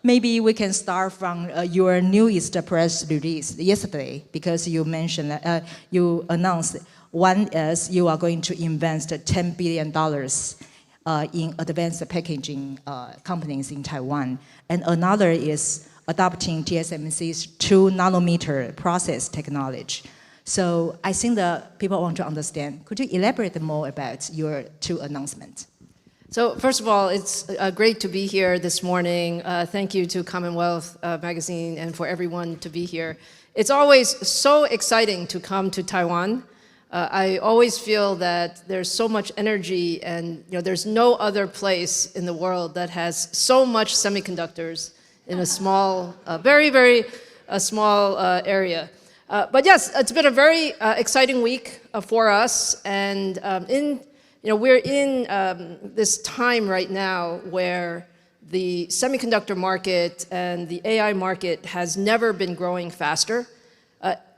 maybe we can start from your newest press release yesterday, because you mentioned, you announced one is you are going to invest $10 billion in advanced packaging companies in Taiwan, and another is adopting TSMC's 2-nanometer process technology. So I think the people want to understand. Could you elaborate more about your two announcements? So first of all, it's great to be here this morning. Thank you to Commonwealth Magazine and for everyone to be here. It's always so exciting to come to Taiwan. I always feel that there's so much energy, and there's no other place in the world that has so much semiconductors in a small, very small area. But yes, it's been a very exciting week for us, and we're in this time right now where the semiconductor market and the AI market has never been growing faster.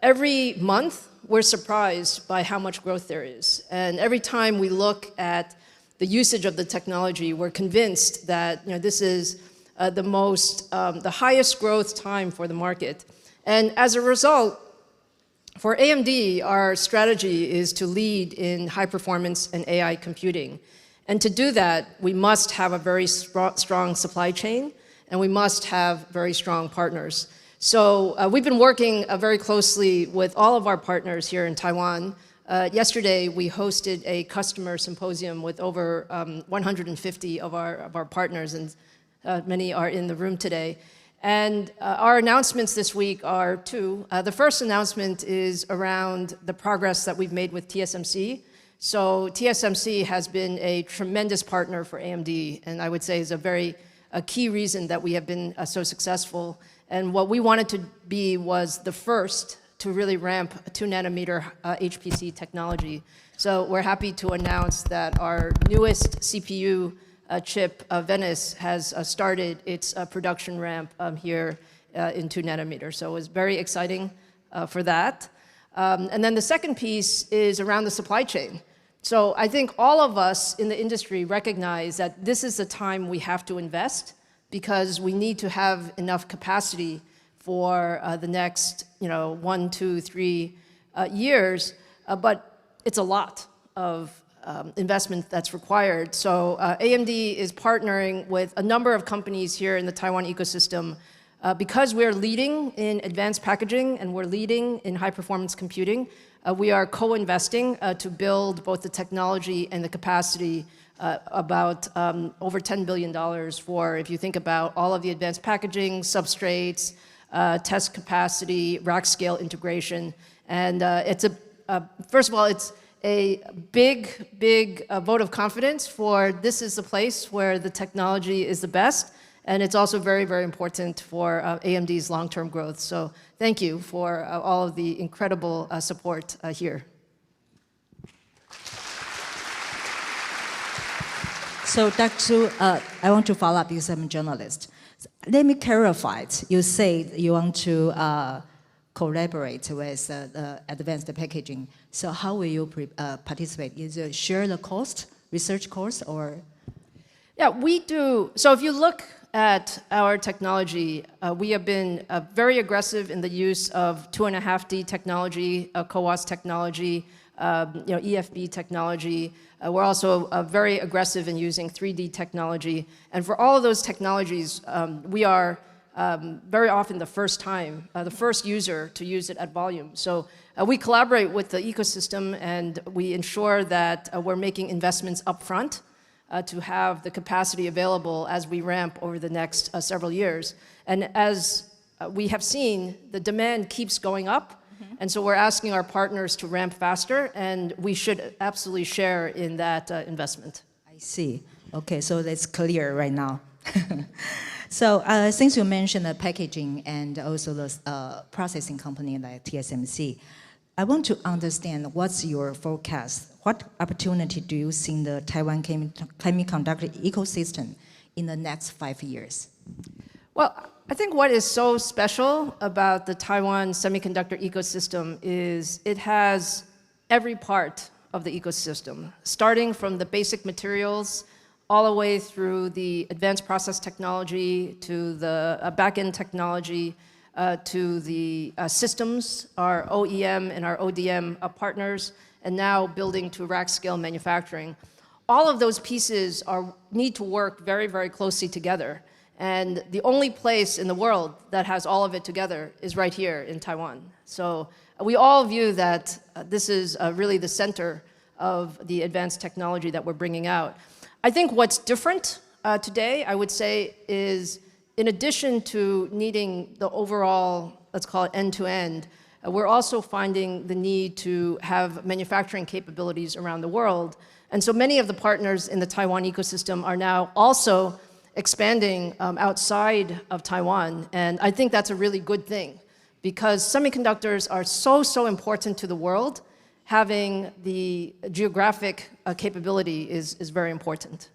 Every month, we're surprised by how much growth there is. And every time we look at the usage of the technology, we're convinced that this is the highest growth time for the market. And as a result, for AMD, our strategy is to lead in high performance and AI computing. And to do that, we must have a very strong supply chain, and we must have very strong partners. So we've been working very closely with all of our partners here in Taiwan. Yesterday, we hosted a customer symposium with over 150 of our partners, and many are in the room today. And our announcements this week are two. The first announcement is around the progress that we've made with TSMC. So TSMC has been a tremendous partner for AMD, and I would say is a key reason that we have been so successful. And what we wanted to be was the first to really ramp 2-nanometer HPC technology. So we're happy to announce that our newest CPU chip, Venice, has started its production ramp here in 2-nanometer. So it was very exciting for that. And then the second piece is around the supply chain. So I think all of us in the industry recognize that this is the time we have to invest, because we need to have enough capacity for the next 1, 2, 3 years. But it's a lot of investment that's required. So AMD is partnering with a number of companies here in the Taiwan ecosystem. Because we're leading in advanced packaging and we're leading in high-performance computing, we are co-investing to build both the technology and the capacity about over $10 billion for, if you think about all of the advanced packaging, substrates, test capacity, rack scale integration. And first of all, it's a big vote of confidence for this is the place where the technology is the best. And it's also very important for AMD's long-term growth. So thank you for all of the incredible support here. So Dr. Su, I want to follow up because I'm a journalist. Let me clarify it. You say you want to collaborate with advanced packaging. So how will you participate? Is it share the cost, research cost, or? Yeah, we do. So if you look at our technology, we have been very aggressive in the use of 2.5D technology, CoWoS technology, EFB technology. We're also very aggressive in using 3D technology. And for all of those technologies, we are very often the first user to use it at volume. So we collaborate with the ecosystem, and we ensure that we're making investments upfront to have the capacity available as we ramp over the next several years. And as we have seen, the demand keeps going up. And so we're asking our partners to ramp faster, and we should absolutely share in that investment. I see. Okay, so that's clear right now. So since you mentioned the packaging and also the processing company like TSMC, I want to understand what's your forecast. What opportunity do you see in the Taiwan semiconductor ecosystem in the next 5 years? Well, I think what is so special about the Taiwan semiconductor ecosystem is it has every part of the ecosystem, starting from the basic materials all the way through the advanced process technology to the back-end technology to the systems, our OEM and our ODM partners, and now building to rack-scale manufacturing. All of those pieces need to work very, very closely together. And the only place in the world that has all of it together is right here in Taiwan. So we all view that this is really the center of the advanced technology that we're bringing out. I think what's different today, I would say, is in addition to needing the overall, let's call it end-to-end, we're also finding the need to have manufacturing capabilities around the world. And so many of the partners in the Taiwan ecosystem are now also expanding outside of Taiwan. And I think that's a really good thing because semiconductors are so important to the world. Having the geographic capability is very important.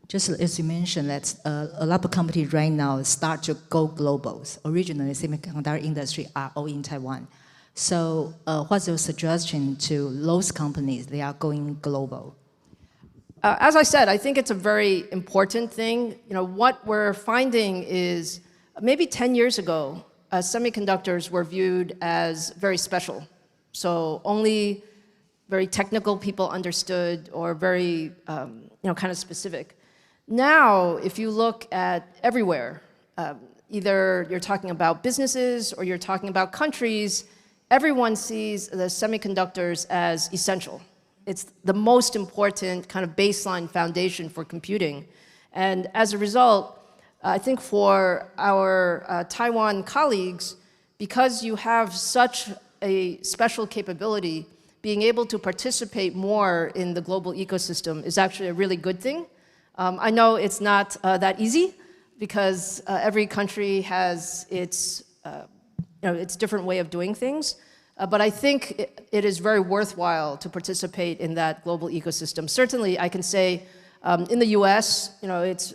Just as you mentioned, that a lot of companies right now start to go global. Originally, semiconductor industry are all in Taiwan. So what's your suggestion to those companies that are going global? As I said, I think it's a very important thing. What we're finding is maybe 10 years ago, semiconductors were viewed as very special. So only very technical people understood or very kind of specific. Now, if you look at everywhere, either you're talking about businesses or you're talking about countries, everyone sees the semiconductors as essential. It's the most important kind of baseline foundation for computing. And as a result, I think for our Taiwan colleagues, because you have such a special capability, being able to participate more in the global ecosystem is actually a really good thing. I know it's not that easy because every country has its different way of doing things. But I think it is very worthwhile to participate in that global ecosystem. Certainly, I can say in the US, it's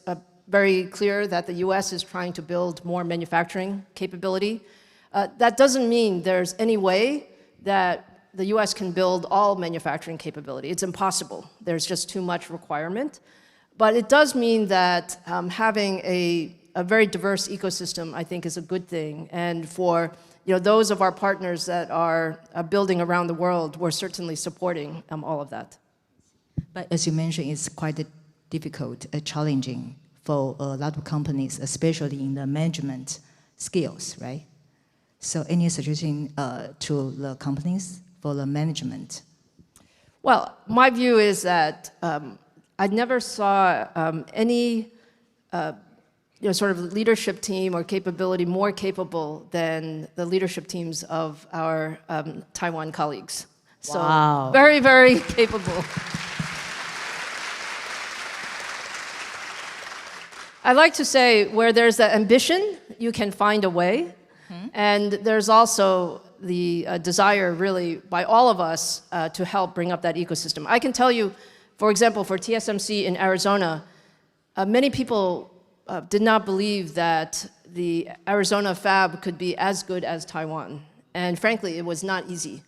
very clear that the US is trying to build more manufacturing capability. That doesn't mean there's any way that the US can build all manufacturing capability. It's impossible. There's just too much requirement. But it does mean that having a very diverse ecosystem, I think, is a good thing. And for those of our partners that are building around the world, we're certainly supporting all of that. But as you mentioned, it's quite difficult, challenging for a lot of companies, especially in the management skills, right? So any suggestion to the companies for the management? Well, my view is that I never saw any sort of leadership team or capability more capable than the leadership teams of our Taiwan colleagues. So wow. Very, very capable. I like to say where there's the ambition, you can find a way. And there's also the desire, really, by all of us to help bring up that ecosystem. I can tell you, for example, for TSMC in Arizona, many people did not believe that the Arizona fab could be as good as Taiwan. And frankly, it was not easy.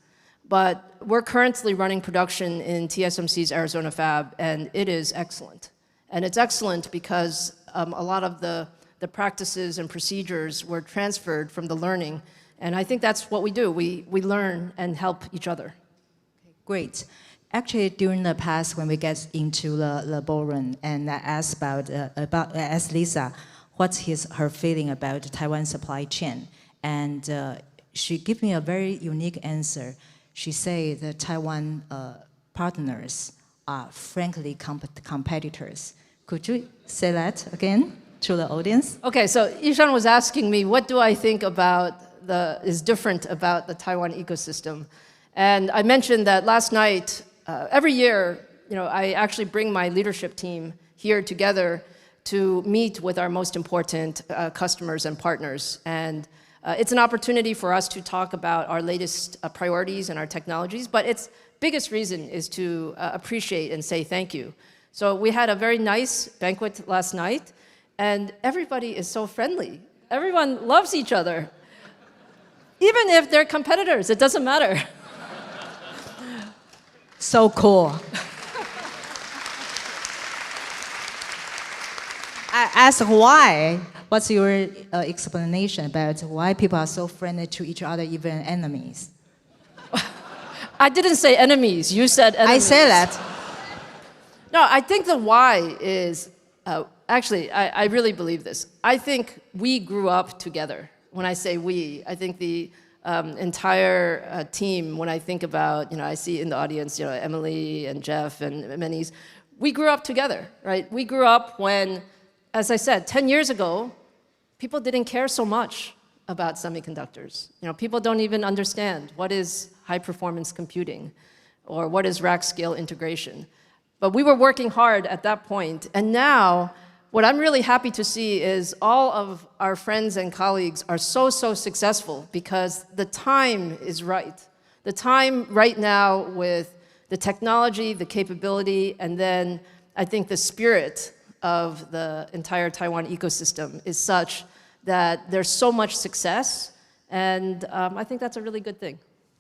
But we're currently running production in TSMC's Arizona fab, and it is excellent. And it's excellent because a lot of the practices and procedures were transferred from the learning. And I think that's what we do. We learn and help each other. Great. Actually, during the past, when we get into the ballroom, and I asked asked Lisa what's her feeling about the Taiwan supply chain, and she gave me a very unique answer. She said the Taiwan partners are frankly competitors. Could you say that again to the audience? Okay, so Yishan was asking me, what do I think is different about the Taiwan ecosystem? And I mentioned that last night, every year, I actually bring my leadership team here together to meet with our most important customers and partners. And it's an opportunity for us to talk about our latest priorities and our technologies, but its biggest reason is to appreciate and say thank you. So we had a very nice banquet last night, and everybody is so friendly. Everyone loves each other. Even if they're competitors, it doesn't matter. So cool. I ask why. What's your explanation about why people are so friendly to each other, even enemies? I didn't say enemies. You said enemies. I say that. No, I think the why is, actually, I really believe this. I think we grew up together. When I say we, I think the entire team, when I think about, I see in the audience, Emily and Jeff and Menis, we grew up together, right? We grew up when, as I said, 10 years ago, people didn't care so much about semiconductors. People don't even understand what is high-performance computing or what is rack-scale integration. But we were working hard at that point, and now what I'm really happy to see is all of our friends and colleagues are so successful because the time is right. The time right now with the technology, the capability, and then I think the spirit of the entire Taiwan ecosystem is such that there's so much success, and I think that's a really good thing.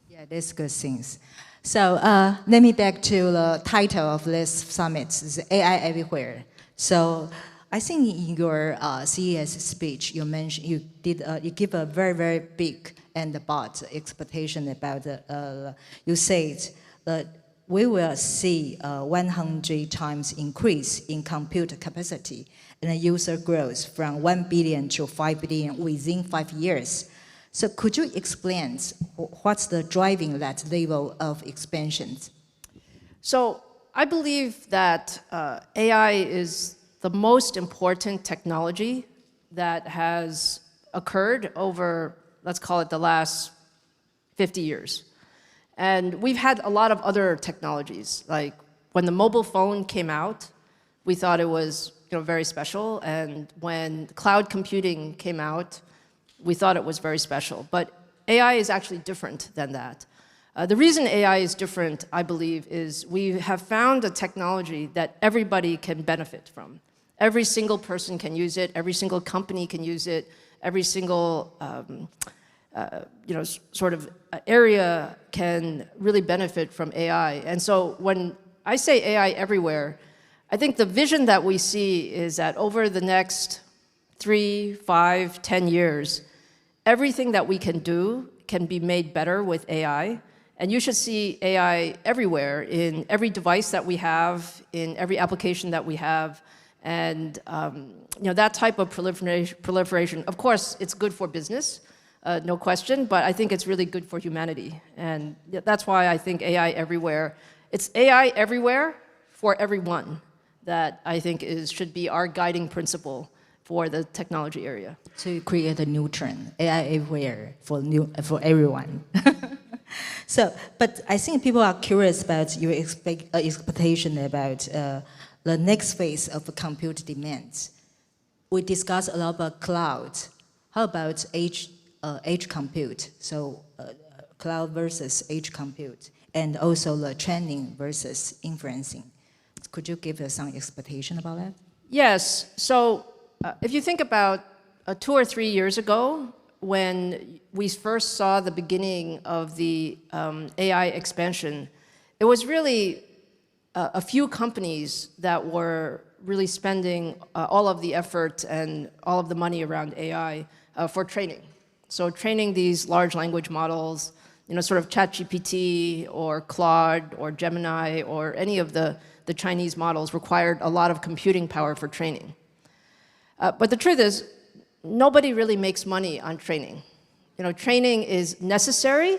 Yeah, that's good things. So let me back to the title of this summit, is AI Everywhere. So I think in your CES speech, you mentioned you give a very big and broad expectation about you said that we will see a 100 times increase in compute capacity and user growth from 1 billion to 5 billion within 5 years. So could you explain what's the driving that level of expansion? So I believe that AI is the most important technology that has occurred over, let's call it the last 50 years. And we've had a lot of other technologies, like when the mobile phone came out, we thought it was very special, and when cloud computing came out, we thought it was very special. But AI is actually different than that. The reason AI is different, I believe, is we have found a technology that everybody can benefit from. Every single person can use it, every single company can use it, every single sort of area can really benefit from AI. And so when I say AI everywhere, I think the vision that we see is that over the next 3, 5, 10 years, everything that we can do can be made better with AI. And you should see AI everywhere, in every device that we have, in every application that we have. And that type of proliferation, of course, it's good for business, no question, but I think it's really good for humanity. And that's why I think AI everywhere. It's AI everywhere for everyone that I think should be our guiding principle for the technology area. To create a new trend, AI everywhere for everyone. So, but I think people are curious about your expectation about the next phase of compute demands. We discussed a lot about cloud. How about edge compute? So cloud versus edge compute, and also the training versus inferencing. Could you give us some expectation about that? Yes. So if you think about 2 or 3 years ago, when we first saw the beginning of the AI expansion, it was really a few companies that were really spending all of the effort and all of the money around AI for training. So training these large language models, sort of ChatGPT or Claude or Gemini or any of the Chinese models required a lot of computing power for training. But the truth is, nobody really makes money on training. Training is necessary,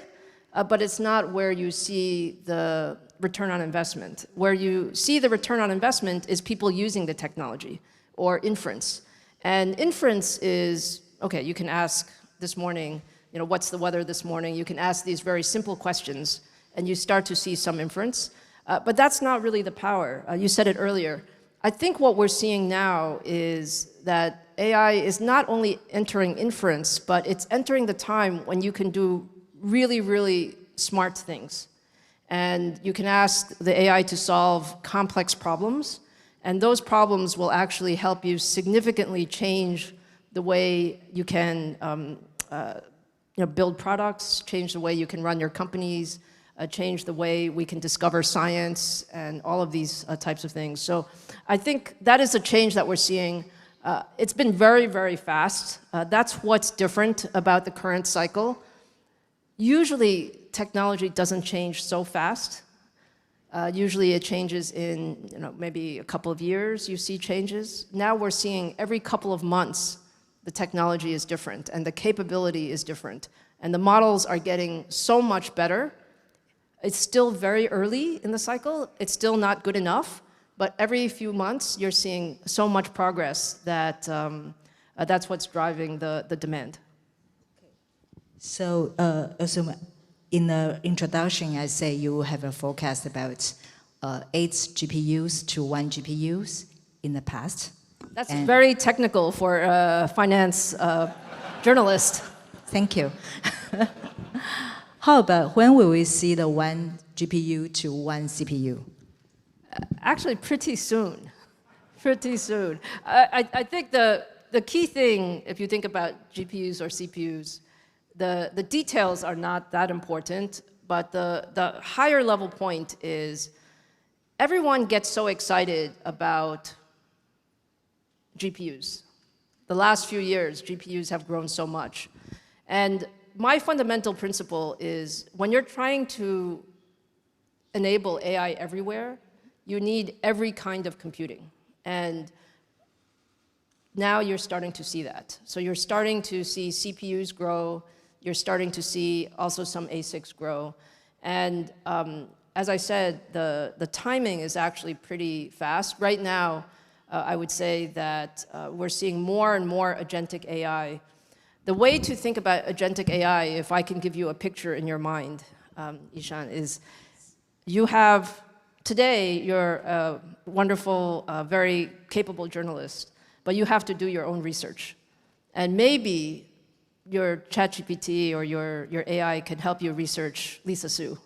but it's not where you see the return on investment. Where you see the return on investment is people using the technology, or inference. And inference is, okay, you can ask this morning, what's the weather this morning? You can ask these very simple questions, and you start to see some inference. But that's not really the power. You said it earlier. I think what we're seeing now is that AI is not only entering inference, but it's entering the time when you can do really smart things. And you can ask the AI to solve complex problems, and those problems will actually help you significantly change the way you can build products, change the way you can run your companies, change the way we can discover science, and all of these types of things. So I think that is a change that we're seeing. It's been very, very fast. That's what's different about the current cycle. Usually, technology doesn't change so fast. Usually it changes in maybe a couple of years, you see changes. Now we're seeing every couple of months, the technology is different and the capability is different. And the models are getting so much better. It's still very early in the cycle. It's still not good enough. But every few months, you're seeing so much progress that that's what's driving the demand. So, also in the introduction, I say you have a forecast about 8 GPUs to 1 GPUs in the past. That's very technical for a finance journalist. Thank you. How about when will we see the 1 GPU to 1 CPU? Actually, pretty soon. Pretty soon. I think the key thing, if you think about GPUs or CPUs, the details are not that important, but the higher level point is everyone gets so excited about GPUs. The last few years, GPUs have grown so much. And my fundamental principle is when you're trying to enable AI everywhere, you need every kind of computing. And now you're starting to see that. So you're starting to see CPUs grow. You're starting to see also some ASICs grow. And as I said, the timing is actually pretty fast. Right now, I would say that we're seeing more and more agentic AI. The way to think about agentic AI, if I can give you a picture in your mind, Ishan, is you have, today, you're a wonderful, very capable journalist, but you have to do your own research. And maybe your ChatGPT or your AI can help you research Lisa Su.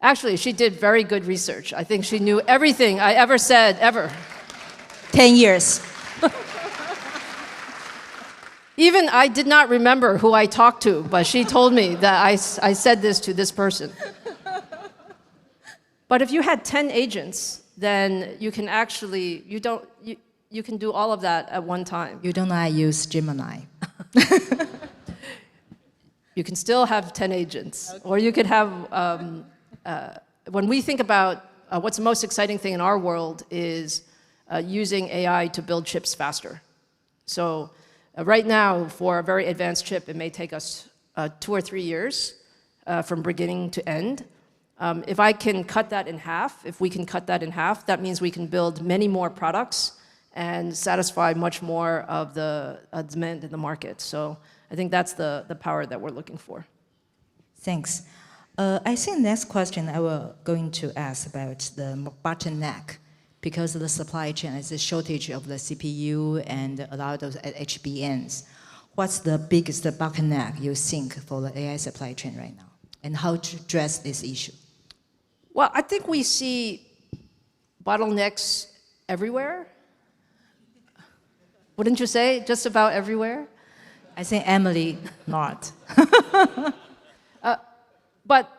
Actually, she did very good research. I think she knew everything I ever said, ever. 10 years. Even I did not remember who I talked to, but she told me that I said this to this person. But if you had 10 agents, then you can actually, you can do all of that at one time. You don't know I use Gemini. You can still have 10 agents. Okay. Or you could have, when we think about what's the most exciting thing in our world is using AI to build chips faster. So right now, for a very advanced chip, it may take us 2 or 3 years from beginning to end. If I can cut that in half, if we can cut that in half, that means we can build many more products and satisfy much more of the demand in the market. So I think that's the power that we're looking for. Thanks. I think next question I will going to ask about the bottleneck, because of the supply chain is a shortage of the CPU and a lot of HBMs. What's the biggest bottleneck you think for the AI supply chain right now, and how to address this issue? Well, I think we see bottlenecks everywhere. Wouldn't you say just about everywhere? I think Emily not. But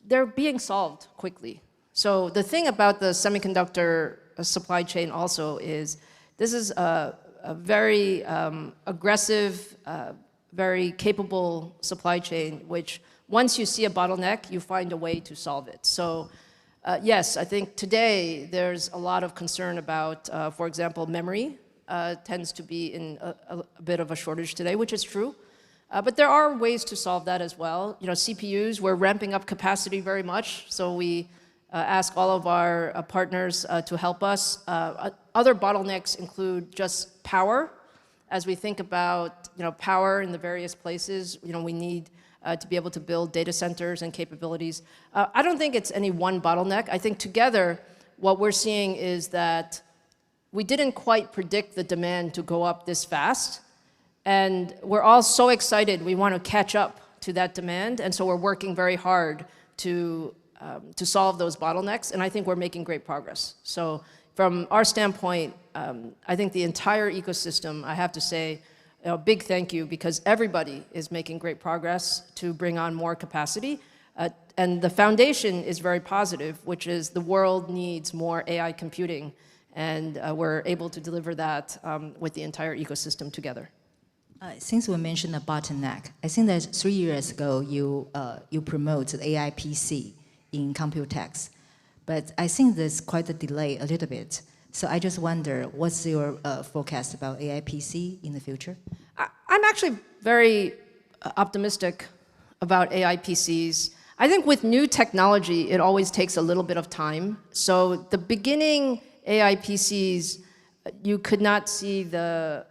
they're being solved quickly. So the thing about the semiconductor supply chain also is this is a very aggressive, very capable supply chain, which once you see a bottleneck, you find a way to solve it. So yes, I think today there's a lot of concern about, for example, memory tends to be in a bit of a shortage today, which is true. But there are ways to solve that as well. You know, CPUs, we're ramping up capacity very much, so we ask all of our partners to help us. Other bottlenecks include just power. As we think about power in the various places, we need to be able to build data centers and capabilities. I don't think it's any one bottleneck. I think together, what we're seeing is that we didn't quite predict the demand to go up this fast. And we're all so excited, we want to catch up to that demand, and so we're working very hard to solve those bottlenecks, and I think we're making great progress. So from our standpoint, I think the entire ecosystem, I have to say, a big thank you, because everybody is making great progress to bring on more capacity. And the foundation is very positive, which is the world needs more AI computing. And we're able to deliver that with the entire ecosystem together. Since we mentioned the bottleneck, I think that 3 years ago you promoted AI PC in Computex, but I think there's quite a delay a little bit. So I just wonder, what's your forecast about AI PC in the future? I'm actually very optimistic about AI PCs. I think with new technology, it always takes a little bit of time. So the beginning AI PCs, you could not see the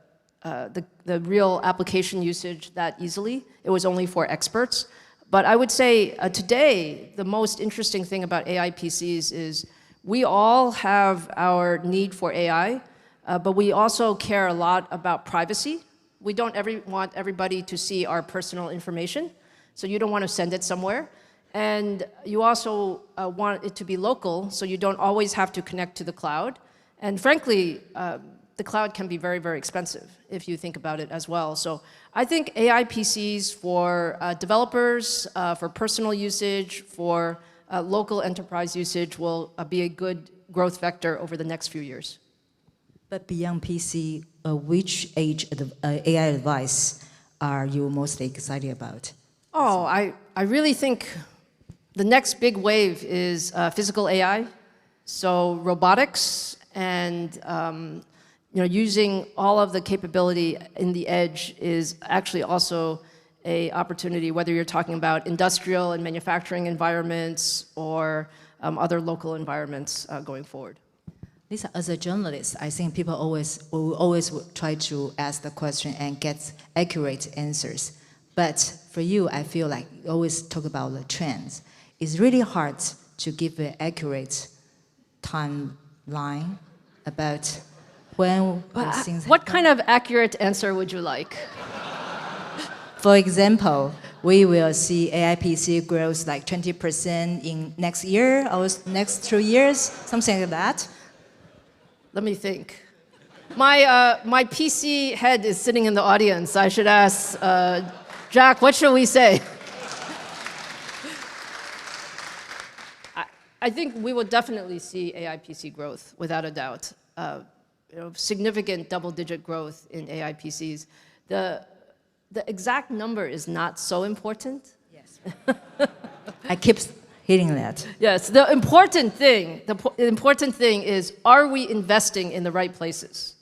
real application usage that easily. It was only for experts. But I would say today, the most interesting thing about AI PCs is we all have our need for AI, but we also care a lot about privacy. We don't want everybody to see our personal information, so you don't want to send it somewhere. And you also want it to be local, so you don't always have to connect to the cloud. And frankly, the cloud can be very, very expensive if you think about it as well. So I think AI PCs for developers, for personal usage, for local enterprise usage will be a good growth vector over the next few years. But beyond PC, which age of AI device are you most excited about? Oh, I really think the next big wave is physical AI. So robotics and using all of the capability in the edge is actually also an opportunity, whether you're talking about industrial and manufacturing environments or other local environments going forward. Lisa, as a journalist, I think people will always try to ask the question and get accurate answers. But for you, I feel like you always talk about the trends. It's really hard to give an accurate timeline about when things What happen. kind of accurate answer would you like? For example, we will see AI PC growth like 20% in next year or next 2 years, something like that. Let me think. My PC head is sitting in the audience. I should ask Jack, what should we say? I think we will definitely see AI PC growth, without a doubt. Significant double-digit growth in AI PCs. The exact number is not so important. Yes. I keep hitting that. Yes, the important thing is, are we investing in the right places?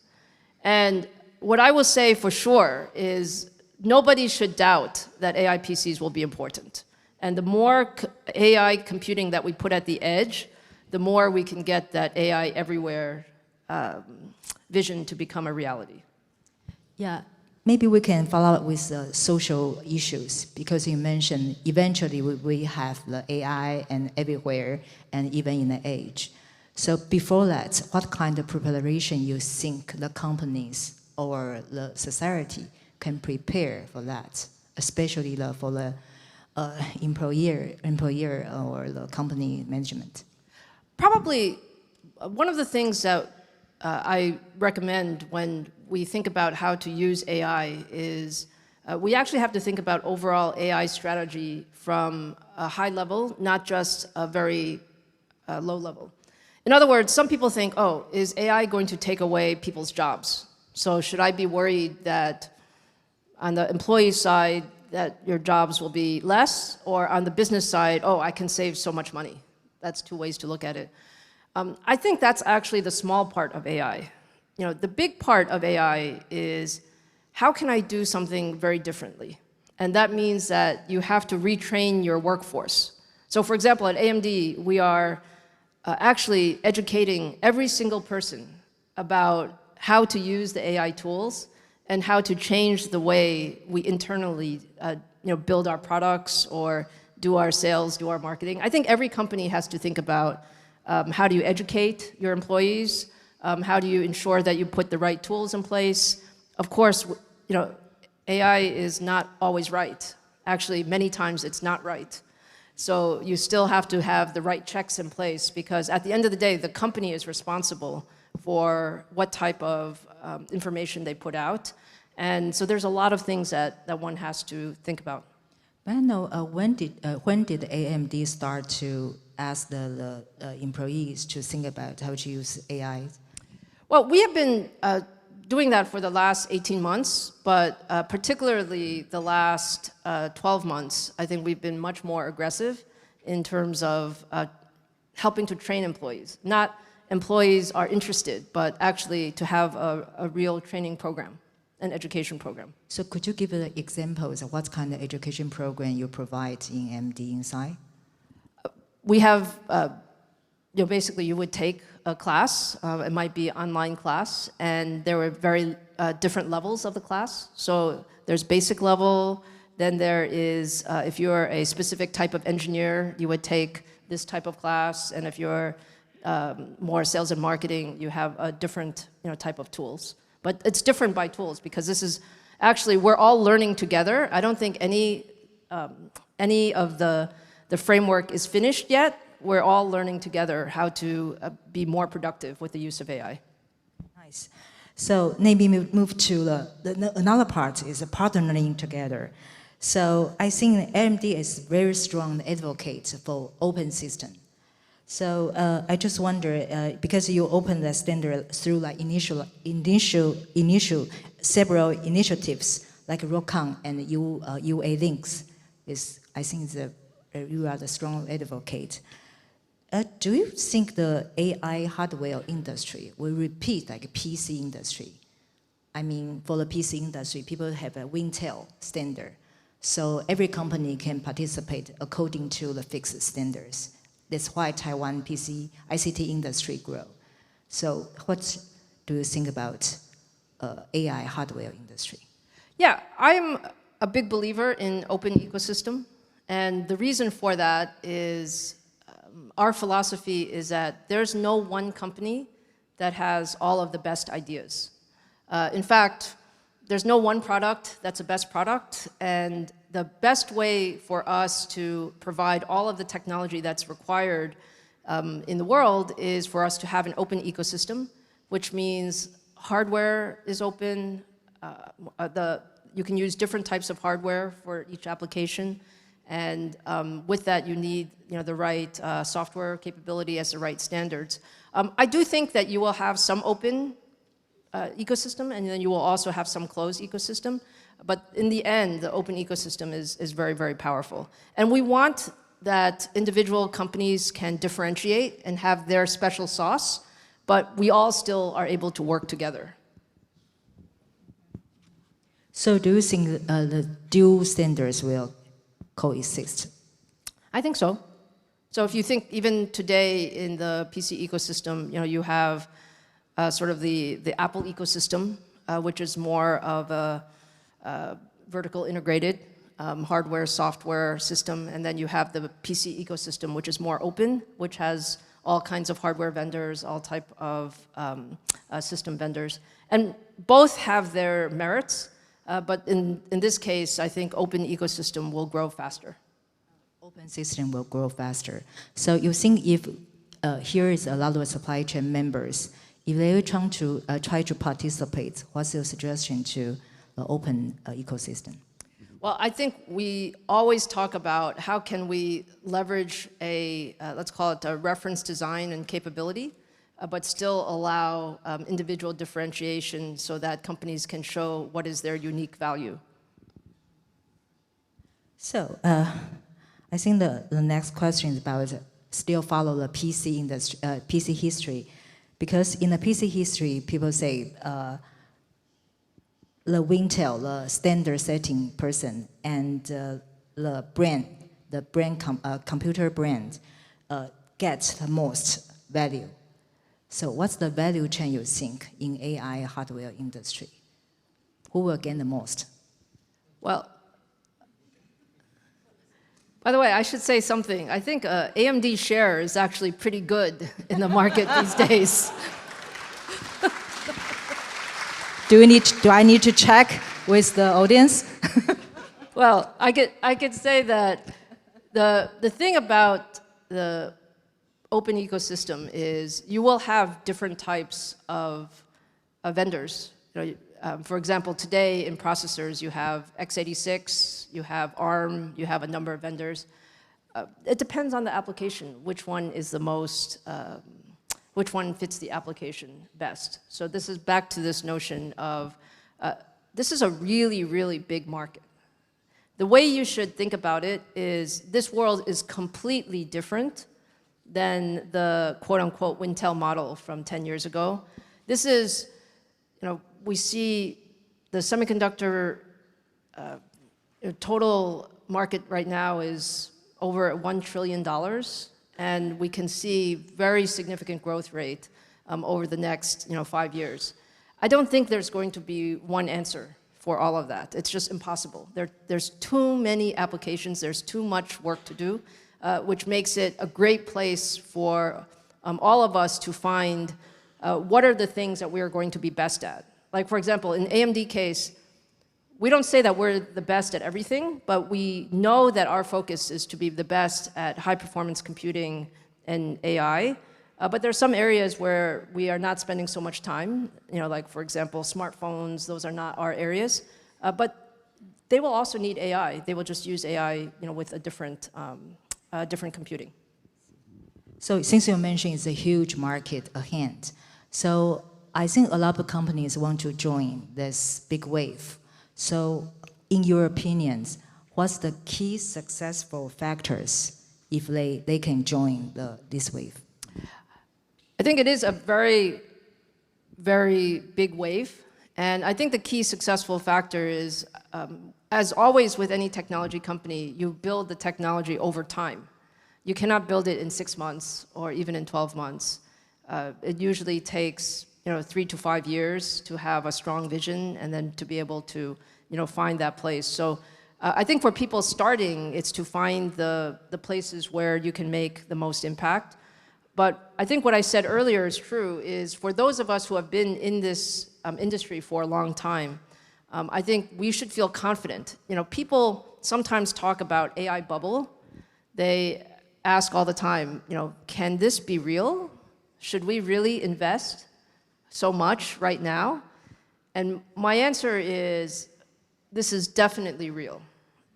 And what I will say for sure is nobody should doubt that AI PCs will be important. And the more AI computing that we put at the edge, the more we can get that AI everywhere vision to become a reality. Yeah, maybe we can follow up with social issues, because you mentioned eventually we have the AI and everywhere and even in the age. So before that, what kind of preparation you think the companies or the society can prepare for that, especially for the employer or the company management? Probably one of the things that I recommend when we think about how to use AI is we actually have to think about overall AI strategy from a high level, not just a very low level. In other words, some people think, oh, is AI going to take away people's jobs? So should I be worried that on the employee side that your jobs will be less, or on the business side, oh, I can save so much money? That's two ways to look at it. I think that's actually the small part of AI. The big part of AI is, how can I do something very differently? And that means that you have to retrain your workforce. So for example, at AMD, we are actually educating every single person about how to use the AI tools and how to change the way we internally build our products or do our sales, do our marketing. I think every company has to think about how do you educate your employees, how do you ensure that you put the right tools in place. Of course, AI is not always right. Actually, many times it's not right. So you still have to have the right checks in place, because at the end of the day, the company is responsible for what type of information they put out. And so there's a lot of things that one has to think about. I know, when did AMD start to ask the employees to think about how to use AI? Well, we have been doing that for the last 18 months, but particularly the last 12 months, I think we've been much more aggressive in terms of helping to train employees. Not employees are interested, but actually to have a real training program, an education program. So could you give examples of what kind of education program you provide in MD inside? We have, basically you would take a class, it might be online class, and there were very different levels of the class. So there's basic level, then there is, if you're a specific type of engineer, you would take this type of class, and if you're more sales and marketing, you have a different type of tools. But it's different by tools because this is, actually, we're all learning together. I don't think any of the framework is finished yet. We're all learning together how to be more productive with the use of AI. Nice. So maybe move to another part is partnering together. So I think AMD is very strong advocate for open system. So I just wonder, because you opened the standard through like initial several initiatives like ROCON and UA Links, I think you are the strong advocate. Do you think the AI hardware industry will repeat like PC industry? I mean, for the PC industry, people have a Wintel standard. So every company can participate according to the fixed standards. That's why Taiwan PC ICT industry grow. So what do you think about AI hardware industry? Yeah, I'm a big believer in open ecosystem. And the reason for that is our philosophy is that there's no one company that has all of the best ideas. In fact, there's no one product that's the best product, and the best way for us to provide all of the technology that's required in the world is for us to have an open ecosystem, which means hardware is open, you can use different types of hardware for each application, and with that you need the right software capability as the right standards. I do think that you will have some open ecosystem, and then you will also have some closed ecosystem. But in the end, the open ecosystem is very, very powerful. And we want that individual companies can differentiate and have their special sauce, but we all still are able to work together. So do you think the dual standards will coexist? I think so. So if you think even today in the PC ecosystem, you have sort of the Apple ecosystem, which is more of a vertical integrated hardware, software system, and then you have the PC ecosystem, which is more open, which has all kinds of hardware vendors, all type of system vendors. And both have their merits, but in this case, I think open ecosystem will grow faster. Open system will grow faster. So you think if here is a lot of supply chain members, if they are trying to try to participate, what's your suggestion to the open ecosystem? Well, I think we always talk about how can we leverage a, let's call it a reference design and capability, but still allow individual differentiation so that companies can show what is their unique value. So I think the next question is about still follow the PC industry, PC history. Because in the PC history, people say the Wintel, the standard setting person, and the computer brand gets the most value. So what's the value chain you think in AI hardware industry? Who will gain the most? Well, by the way, I should say something. I think AMD share is actually pretty good in the market these days. Do I need to check with the audience? Well, I could say that the thing about the open ecosystem is you will have different types of vendors. For example, today in processors, you have x86, you have ARM, you have a number of vendors. It depends on the application, which one is the most which one fits the application best. So this is back to this notion of, this is a really, really big market. The way you should think about it is this world is completely different than the quote-unquote Wintel model from 10 years ago. This is, we see the semiconductor total market right now is over $1 trillion, and we can see very significant growth rate over the next 5 years. I don't think there's going to be one answer for all of that. It's just impossible. There's too many applications, there's too much work to do, which makes it a great place for all of us to find what are the things that we are going to be best at. Like, for example, in AMD case, we don't say that we're the best at everything, but we know that our focus is to be the best at high-performance computing and AI. But there are some areas where we are not spending so much time, like, for example, smartphones, those are not our areas. But they will also need AI. They will just use AI with a different computing. So since you mentioned it's a huge market ahead, so I think a lot of companies want to join this big wave. So in your opinions, what's the key successful factors if they can join this wave? I think it is a very, very big wave. And I think the key successful factor is, as always with any technology company, you build the technology over time. You cannot build it in 6 months or even in 12 months. It usually takes 3 to 5 years to have a strong vision and then to be able to find that place. So I think for people starting, it's to find the places where you can make the most impact. But I think what I said earlier is true, is for those of us who have been in this industry for a long time, I think we should feel confident. People sometimes talk about AI bubble. They ask all the time, can this be real? Should we really invest so much right now? And my answer is, this is definitely real.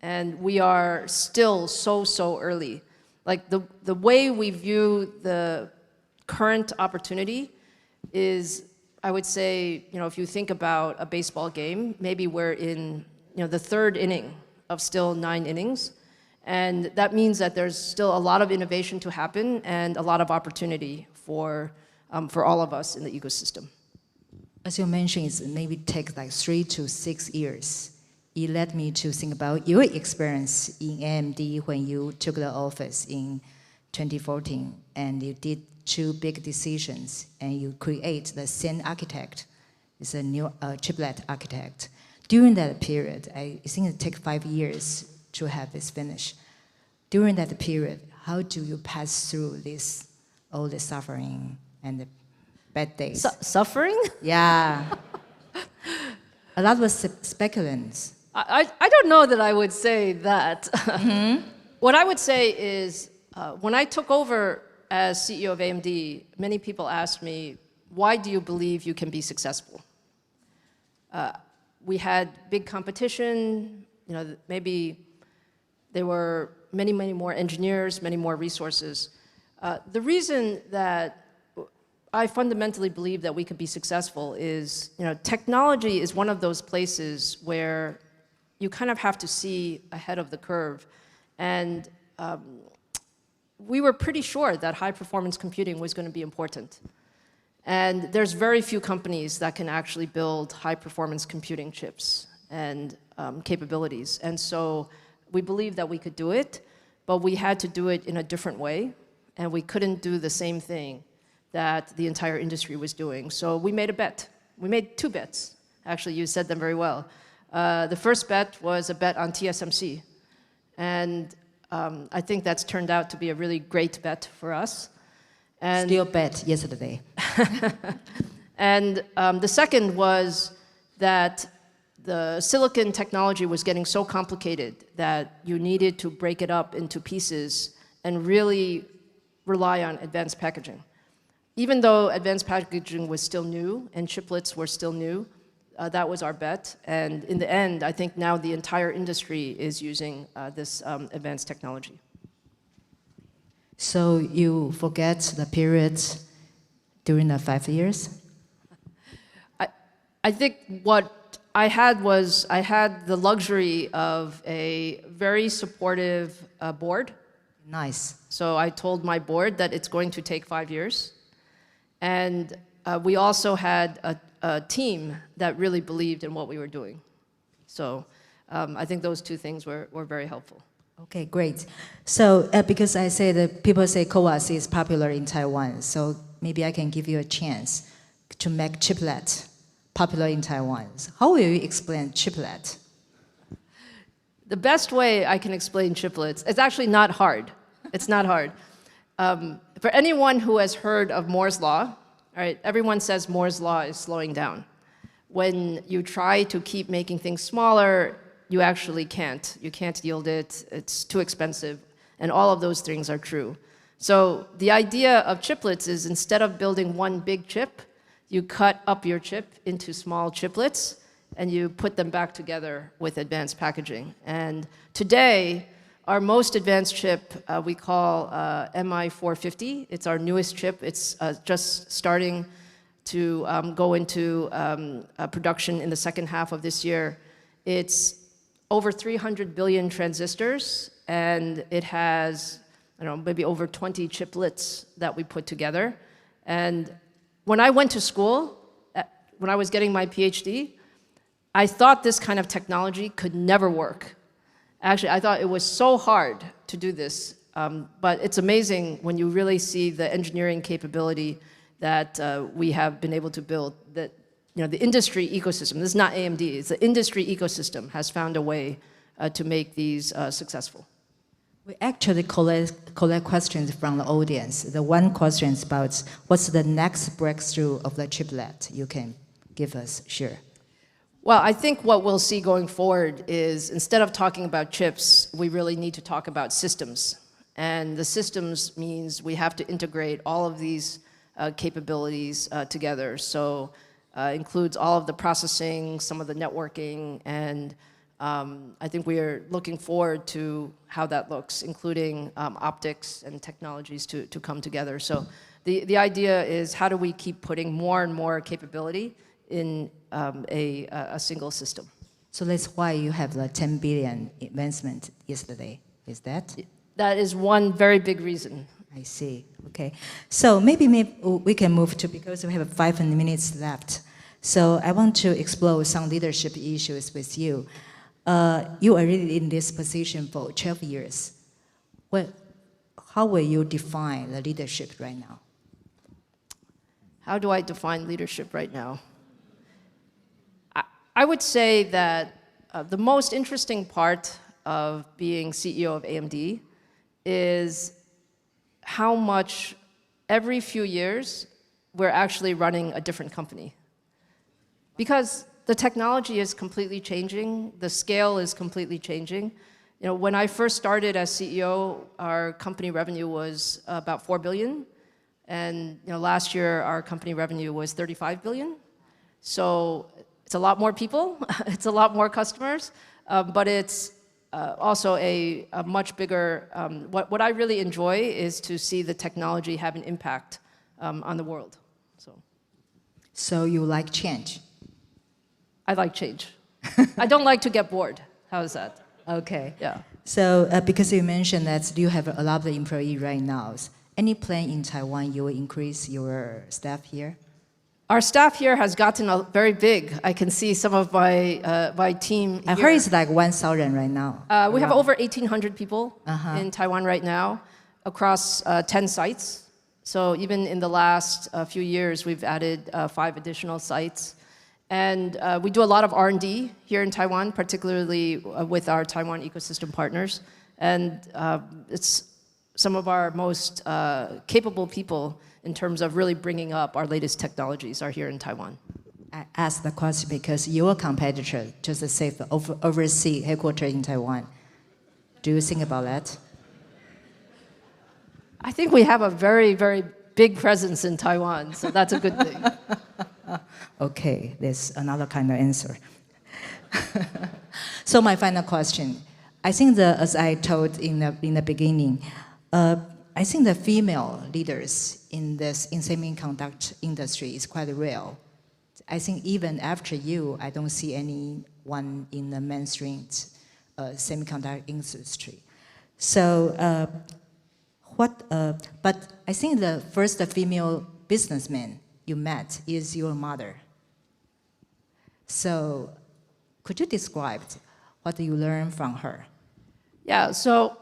And we are still so early. Like the way we view the current opportunity is, I would say, if you think about a baseball game, maybe we're in the 3rd inning of still 9 innings. And that means that there's still a lot of innovation to happen and a lot of opportunity for all of us in the ecosystem. As you mentioned, it maybe takes like 3 to 6 years. It led me to think about your experience in AMD when you took the office in 2014, and you did 2 big decisions, and you create the Zen architect. It's a new chiplet architect. During that period, I think it took 5 years to have this finished. During that period, how do you pass through all the suffering and the bad days? Suffering? Yeah. A lot of speculants. I don't know that I would say that. What I would say is, when I took over as CEO of AMD, many people asked me, why do you believe you can be successful? We had big competition, maybe there were many more engineers, many more resources. The reason that I fundamentally believe that we could be successful is, technology is one of those places where you kind of have to see ahead of the curve. And we were pretty sure that high-performance computing was going to be important. And there's very few companies that can actually build high-performance computing chips and capabilities. And so we believed that we could do it, but we had to do it in a different way. And we couldn't do the same thing that the entire industry was doing. So we made a bet. We made 2 bets. Actually, you said them very well. The first bet was a bet on TSMC. And I think that's turned out to be a really great bet for us. And still bet yesterday. And the second was that the silicon technology was getting so complicated that you needed to break it up into pieces and really rely on advanced packaging. Even though advanced packaging was still new and chiplets were still new, that was our bet. And in the end, I think now the entire industry is using this advanced technology. So you forget the period during the 5 years? I think what I had was I had the luxury of a very supportive board. Nice. So I told my board that it's going to take 5 years. And we also had a team that really believed in what we were doing. So I think those two things were very helpful. Okay, great. So because I say that people say CoWoS is popular in Taiwan, so maybe I can give you a chance to make chiplet popular in Taiwan. How will you explain chiplet? The best way I can explain chiplets, it's actually not hard. It's not hard. For anyone who has heard of Moore's Law, all right, everyone says Moore's Law is slowing down. When you try to keep making things smaller, you actually can't. You can't yield it. It's too expensive. And all of those things are true. So the idea of chiplets is instead of building one big chip, you cut up your chip into small chiplets, and you put them back together with advanced packaging. And today, our most advanced chip we call MI450. It's our newest chip. It's just starting to go into production in the second half of this year. It's over 300 billion transistors, and it has, I don't know, maybe over 20 chiplets that we put together. And when I went to school, when I was getting my PhD, I thought this kind of technology could never work. Actually, I thought it was so hard to do this, but it's amazing when you really see the engineering capability that we have been able to build. That the industry ecosystem. This is not AMD. It's the industry ecosystem has found a way to make these successful. We actually collect questions from the audience. The one question is about what's the next breakthrough of the chiplet you can give us? Sure. Well, I think what we'll see going forward is instead of talking about chips, we really need to talk about systems. And the systems means we have to integrate all of these capabilities together. So includes all of the processing, some of the networking, and I think we are looking forward to how that looks, including optics and technologies to come together. So the idea is how do we keep putting more and more capability in a single system. So that's why you have the 10 billion investment yesterday, is that? That is one very big reason. I see, okay. So maybe we can move to, because we have 5 minutes left. So I want to explore some leadership issues with you. You are really in this position for 12 years. Well, how will you define the leadership right now? How do I define leadership right now? I would say that the most interesting part of being CEO of AMD is how much every few years we're actually running a different company. Because the technology is completely changing, the scale is completely changing. When I first started as CEO, our company revenue was about 4 billion. And last year, our company revenue was 35 billion. So it's a lot more people, it's a lot more customers, but it's also a much bigger, what I really enjoy is to see the technology have an impact on the world. So you like change? I like change. I don't like to get bored. How is that? Okay. Yeah. So because you mentioned that you have a lot of employees right now, any plan in Taiwan you will increase your staff here? Our staff here has gotten very big. I can see some of my team here. I heard it's like 1,000 right now. We have over 1,800 people in Taiwan right now across 10 sites. So even in the last few years, we've added 5 additional sites. And we do a lot of R&D here in Taiwan, particularly with our Taiwan ecosystem partners. And it's some of our most capable people in terms of really bringing up our latest technologies are here in Taiwan. I asked the question because your competitor just said overseas headquarters in Taiwan. Do you think about that? I think we have a very, very big presence in Taiwan, so that's a good thing. Okay, there's another kind of answer. So my final question. I think as I told in the beginning, I think the female leaders in semiconductor industry is quite real. I think even after you, I don't see anyone in the mainstream semiconductor industry. So, but I think the first female businessman you met is your mother. So, could you describe what you learned from her? Yeah, so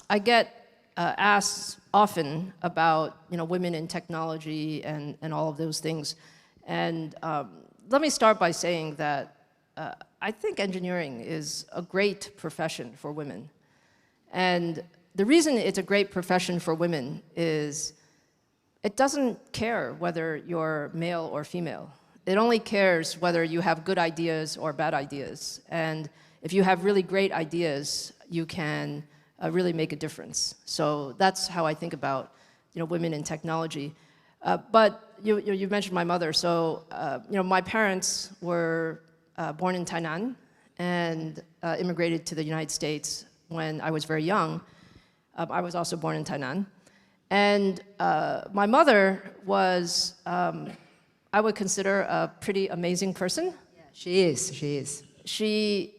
I get asked often about women in technology and all of those things. And let me start by saying that I think engineering is a great profession for women. And the reason it's a great profession for women is it doesn't care whether you're male or female. It only cares whether you have good ideas or bad ideas. And if you have really great ideas, you can really make a difference. So that's how I think about women in technology. But you mentioned my mother. So my parents were born in Taiwan and immigrated to the United States when I was very young. I was also born in Taiwan. And my mother was, I would consider a pretty amazing person. Yeah, she is. She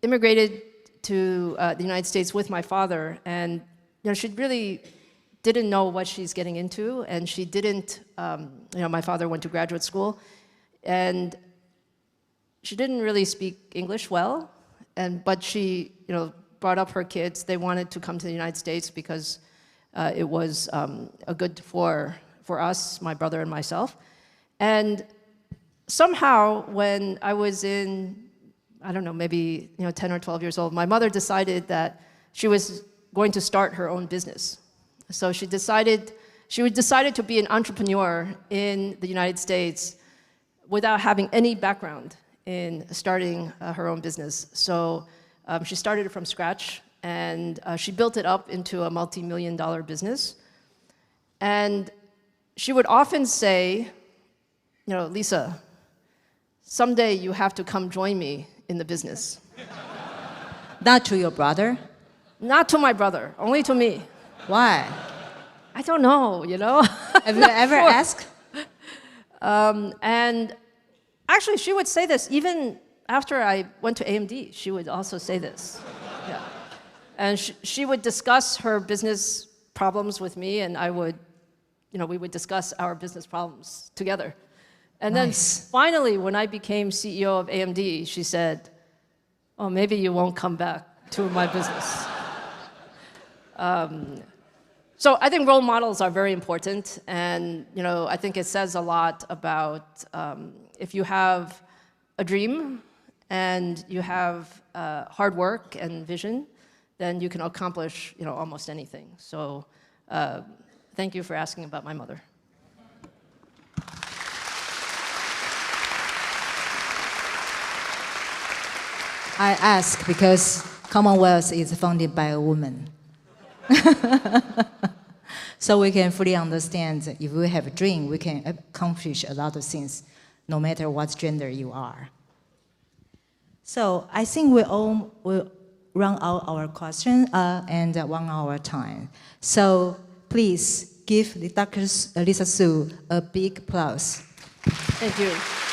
immigrated to the United States with my father, and she really didn't know what she's getting into, and she didn't, my father went to graduate school, and she didn't really speak English well, but she, brought up her kids. They wanted to come to the United States because it was a good for us, my brother and myself. And somehow, when I was in, I don't know, maybe 10 or 12 years old, my mother decided that she was going to start her own business. So she decided to be an entrepreneur in the United States without having any background in starting her own business. So she started it from scratch, and she built it up into a multi-million-dollar business. And she would often say, Lisa, someday you have to come join me in the business. Not to your brother? Not to my brother, only to me. Why? I don't know, Have you ever asked? And actually, she would say this even after I went to AMD. She would also say this. Yeah. And she would discuss her business problems with me, and we would discuss our business problems together. And Nice. then finally, when I became CEO of AMD, she said, "Oh, maybe you won't come back to my business." So I think role models are very important, and I think it says a lot about if you have a dream and you have hard work and vision, then you can accomplish almost anything. So thank you for asking about my mother. I ask because Commonwealth is founded by a woman. So we can fully understand that if we have a dream, we can accomplish a lot of things, no matter what gender you are. So I think we all will run out our question and 1 hour time. So please give Dr. Lisa Su a big applause. Thank you.